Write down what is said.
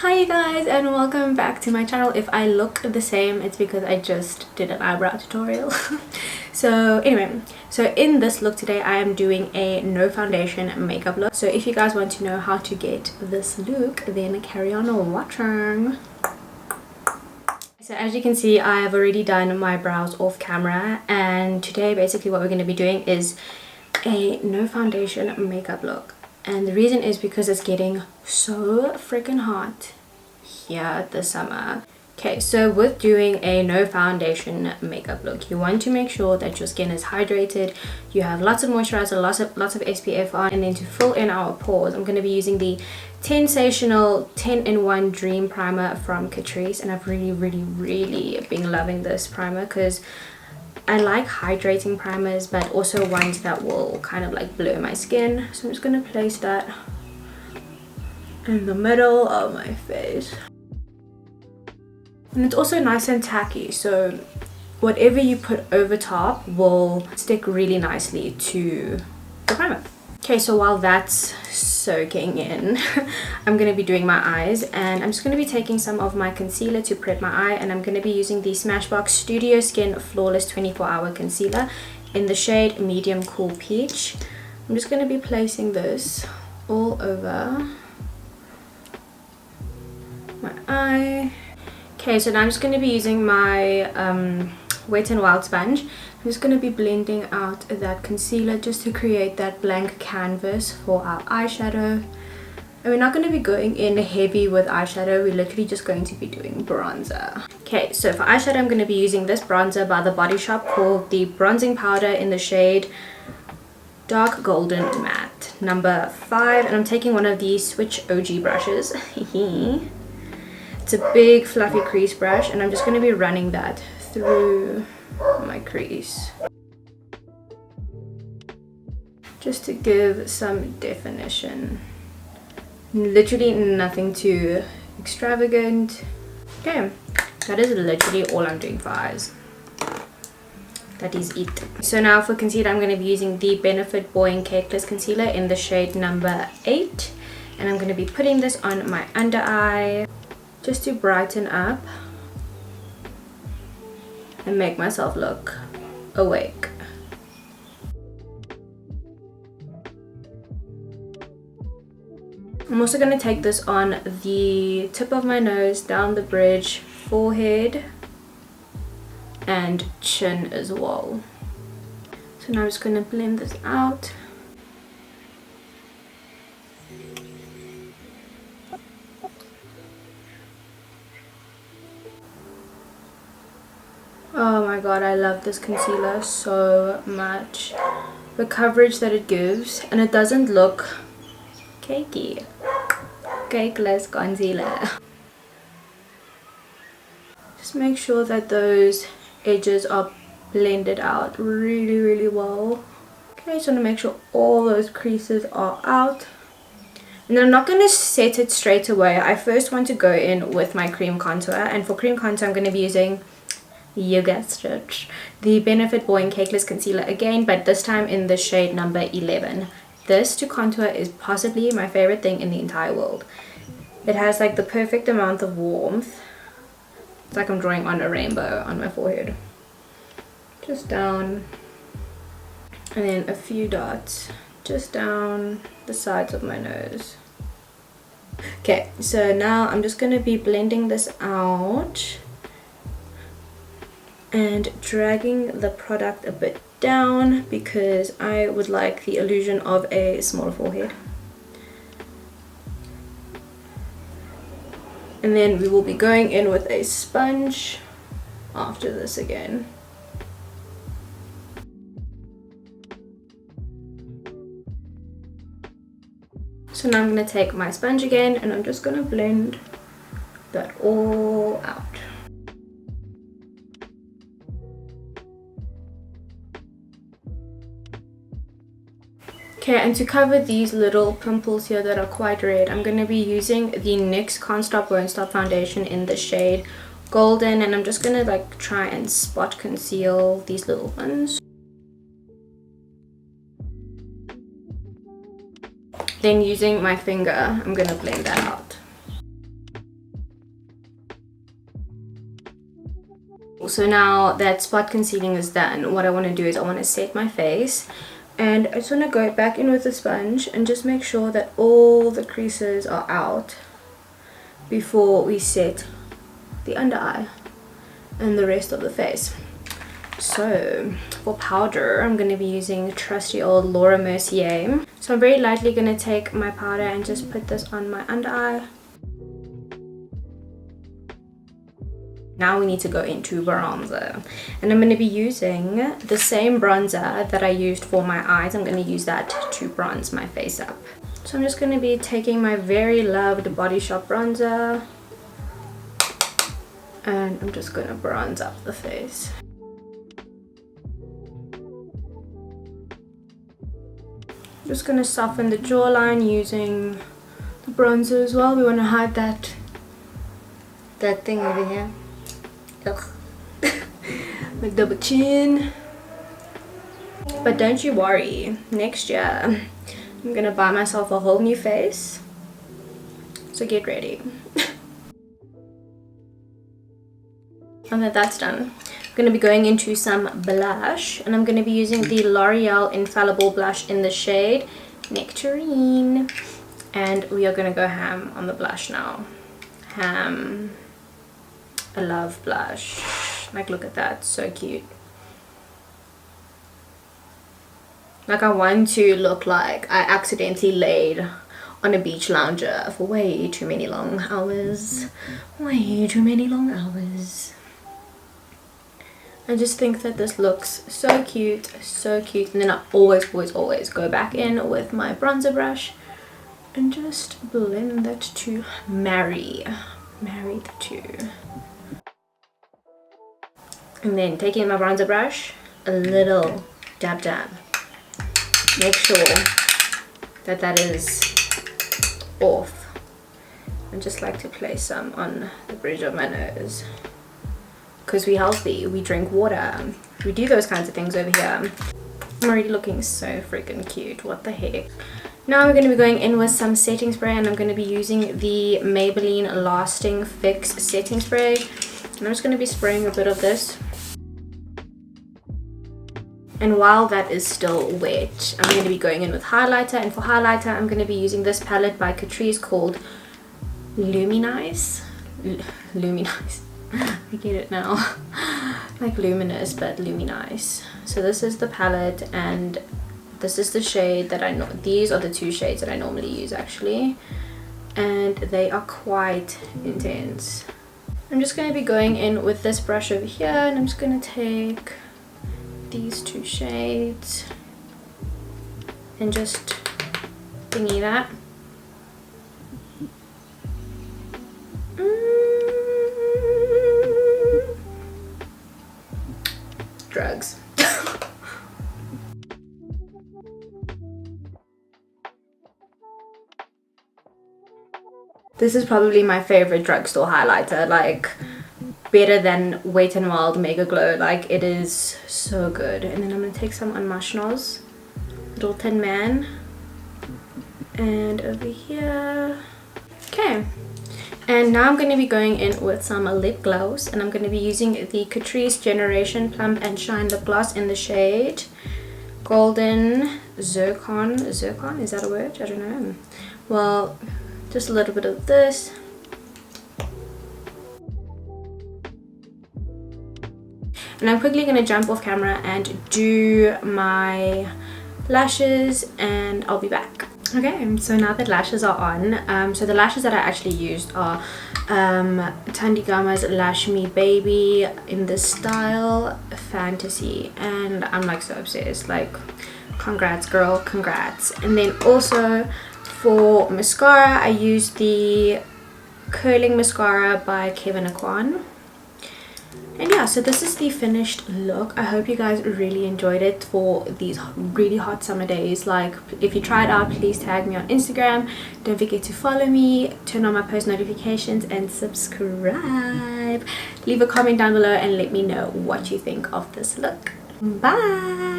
Hi you guys, and welcome back to my channel. If I look the same, it's because I just did an eyebrow tutorial. So in this look today I am doing a no foundation makeup look. So if you guys want to know how to get this look, then carry on watching. So as you can see, I have already done my brows off camera, and today basically what we're going to be doing is a no foundation makeup look. And the reason is because it's getting so freaking hot here this summer. Okay, so with doing a no foundation makeup look, you want to make sure that your skin is hydrated, you have lots of moisturizer, lots of SPF on, and then to fill in our pores, I'm going to be using the Tensational 10-in-1 Dream Primer from Catrice, and I've really been loving this primer because I like hydrating primers, but also ones that will kind of like blur my skin. So I'm just going to place that in the middle of my face. And it's also nice and tacky, so whatever you put over top will stick really nicely to the primer. Okay, so while that's soaking in, I'm going to be doing my eyes, and I'm just going to be taking some of my concealer to prep my eye, and I'm going to be using the Smashbox Studio Skin Flawless 24-Hour Concealer in the shade Medium Cool Peach. I'm just going to be placing this all over my eye. Okay, so now I'm just going to be using my Wet n Wild sponge. I'm just going to be blending out that concealer just to create that blank canvas for our eyeshadow. And we're not going to be going in heavy with eyeshadow, we're literally just going to be doing bronzer. Okay, so for eyeshadow I'm going to be using this bronzer by The Body Shop called the Bronzing Powder in the shade Dark Golden Matte number 5, and I'm taking one of these Switch OG brushes. It's a big fluffy crease brush, and I'm just going to be running that through my crease just to give some definition. Literally nothing too extravagant. Okay, that is literally all I'm doing for eyes. That is it. So now for concealer, I'm going to be using the Benefit Boiing Cakeless Concealer in the shade number 8, and I'm going to be putting this on my under eye just to brighten up and make myself look awake. I'm also going to take this on the tip of my nose, down the bridge, forehead, and chin as well. So now I'm just going to blend this out. Oh my god, I love this concealer so much. The coverage that it gives, and it doesn't look cakey. Cakeless concealer. Just make sure that those edges are blended out really well. Okay, so I'm going to make sure all those creases are out. And then I'm not going to set it straight away. I first want to go in with my cream contour, and for cream contour I'm going to be using, you guessed it, the Benefit Boiing Cakeless Concealer again, but this time in the shade number 11. This to contour is possibly my favorite thing in the entire world. It has like the perfect amount of warmth. It's like I'm drawing on a rainbow on my forehead. Just down, and then a few dots just down the sides of my nose. Okay, so now I'm just going to be blending this out and dragging the product a bit down because I would like the illusion of a small forehead. And then we will be going in with a sponge after this again. So now I'm going to take my sponge again, and I'm just going to blend that all out. Okay, and to cover these little pimples here that are quite red, I'm going to be using the NYX Can't Stop Won't Stop foundation in the shade Golden, and I'm just going to like try and spot conceal these little ones. Then using my finger, I'm going to blend that out. So now that spot concealing is done, what I want to do is I want to set my face, and I just want to go back in with the sponge and just make sure that all the creases are out before we set the under eye and the rest of the face. So for powder, I'm going to be using trusty old Laura Mercier. So I'm very lightly going to take my powder and just put this on my under eye. Now we need to go into bronzer, and I'm going to be using the same bronzer that I used for my eyes. I'm going to use that to bronze my face up. So I'm just going to be taking my very loved Body Shop bronzer, and I'm just going to bronze up the face. I'm just going to soften the jawline using the bronzer as well. We want to hide that thing over here. Ugh. My double chin. But don't you worry, next year I'm gonna buy myself a whole new face, so get ready. And that that's done, I'm gonna be going into some blush, and I'm gonna be using the L'Oreal Infallible blush in the shade Nectarine, and we are gonna go ham on the blush now. Ham. I love blush. Like, look at that, so cute. Like, I want to look like I accidentally laid on a beach lounger for way too many long hours. Way too many long hours. I just think that this looks so cute, so cute. And then I always go back in with my bronzer brush and just blend that to marry the two. And then taking my bronzer brush, a little dab. Make sure that that is off. I just like to place some on the bridge of my nose. Because we're healthy, we drink water, we do those kinds of things over here. I'm already looking so freaking cute, what the heck. Now we're going to be going in with some setting spray, and I'm going to be using the Maybelline Lasting Fix setting spray. And I'm just going to be spraying a bit of this. And while that is still wet, I'm going to be going in with highlighter. And for highlighter, I'm going to be using this palette by Catrice called Luminice. Luminice. I get it now. Like luminous, but luminice. So this is the palette, and this is the shade that I know. These are the two shades that I normally use, actually. And they are quite intense. I'm just going to be going in with this brush over here, and I'm just going to take these two shades and just thingy that. Drugs. This is probably my favorite drugstore highlighter, like better than Wet n Wild Mega Glow. Like, it is so good. And then I'm gonna take some on my schnoz, little tin man, and over here. Okay, and now I'm going to be going in with some lip gloss, and I'm going to be using the Catrice Generation Plump and Shine lip gloss in the shade Golden Zircon. Zircon, is that a word? I don't know. Well, just a little bit of this. And I'm quickly going to jump off camera and do my lashes, and I'll be back. Okay, so now that lashes are on, so the lashes that I actually used are Tandigama's Lash Me Baby in this style Fantasy, and I'm like so obsessed. Like, congrats girl, congrats. And then also for mascara, I used the curling mascara by Kevin Aquan. And yeah, so this is the finished look. I hope you guys really enjoyed it for these really hot summer days. Like, if you try it out, please tag me on Instagram. Don't forget to follow me, turn on my post notifications, and subscribe. Leave a comment down below and let me know what you think of this look. Bye.